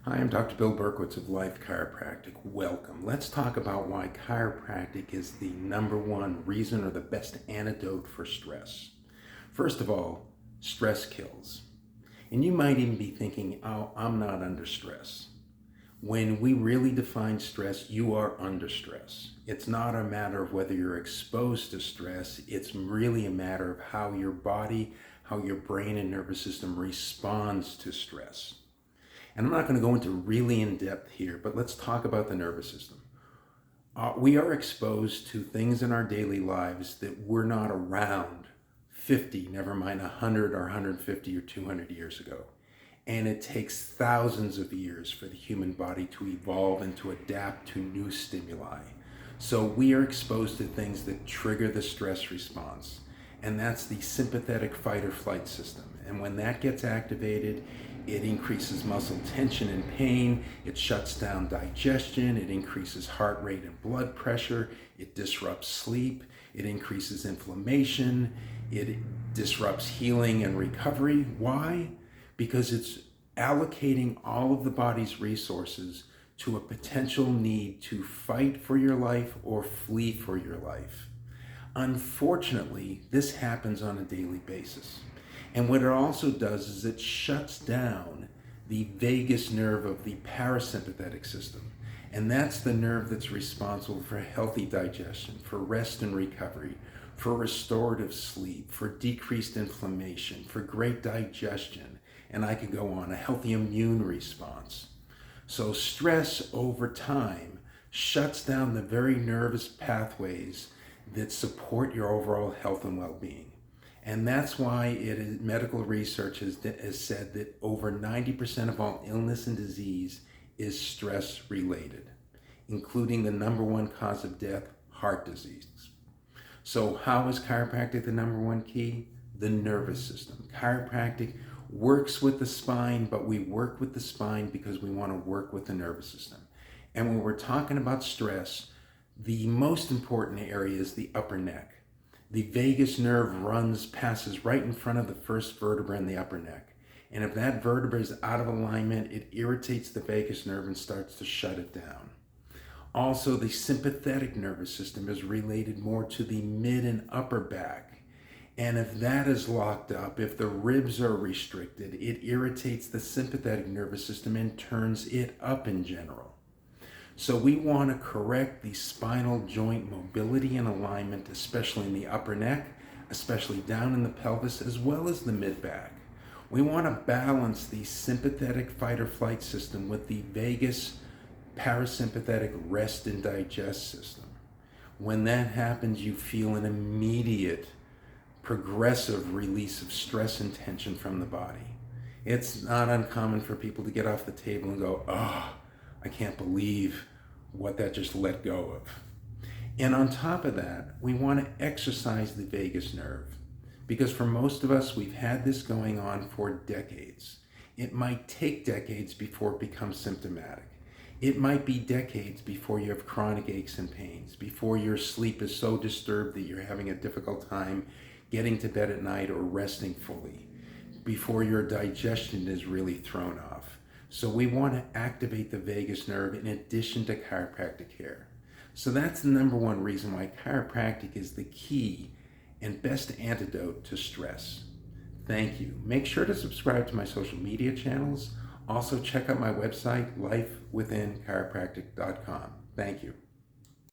Hi, I'm Dr. Bill Berkowitz of Life Chiropractic. Welcome. Let's talk about why chiropractic is the number one reason or the best antidote for stress. First of all, stress kills. And you might even be thinking, oh, I'm not under stress. When we really define stress, you are under stress. It's not a matter of whether you're exposed to stress, it's really a matter of how your body, how your brain and nervous system responds to stress. And I'm not going to go into really in depth here, but let's talk about the nervous system. We are exposed to things in our daily lives that were not around 50, never mind 100 or 150 or 200 years ago. And it takes thousands of years for the human body to evolve and to adapt to new stimuli. So we are exposed to things that trigger the stress response. And that's the sympathetic fight or flight system. And when that gets activated, it increases muscle tension and pain, it shuts down digestion, it increases heart rate and blood pressure, it disrupts sleep, it increases inflammation, it disrupts healing and recovery. Why? Because it's allocating all of the body's resources to a potential need to fight for your life or flee for your life. Unfortunately, this happens on a daily basis. And what it also does is it shuts down the vagus nerve of the parasympathetic system. And that's the nerve that's responsible for healthy digestion, for rest and recovery, for restorative sleep, for decreased inflammation, for great digestion. And I could go on, a healthy immune response. So stress over time shuts down the very nervous pathways that support your overall health and well-being. And that's why medical research has said that over 90% of all illness and disease is stress related, including the number one cause of death, heart disease. So how is chiropractic the number one key? The nervous system. Chiropractic works with the spine, but we work with the spine because we want to work with the nervous system. And when we're talking about stress, the most important area is the upper neck. The vagus nerve passes right in front of the first vertebra in the upper neck. And if that vertebra is out of alignment, it irritates the vagus nerve and starts to shut it down. Also, the sympathetic nervous system is related more to the mid and upper back. And if that is locked up, if the ribs are restricted, it irritates the sympathetic nervous system and turns it up in general. So we want to correct the spinal joint mobility and alignment, especially in the upper neck, especially down in the pelvis, as well as the mid-back. We want to balance the sympathetic fight or flight system with the vagus parasympathetic rest and digest system. When that happens, you feel an immediate progressive release of stress and tension from the body. It's not uncommon for people to get off the table and go, oh, I can't believe what that just let go of. And on top of that, we want to exercise the vagus nerve because for most of us, we've had this going on for decades. It might take decades before it becomes symptomatic. It might be decades before you have chronic aches and pains, before your sleep is so disturbed that you're having a difficult time getting to bed at night or resting fully, before your digestion is really thrown off. So we want to activate the vagus nerve in addition to chiropractic care. So that's the number one reason why chiropractic is the key and best antidote to stress. Thank you. Make sure to subscribe to my social media channels. Also check out my website, lifewithinchiropractic.com. Thank you.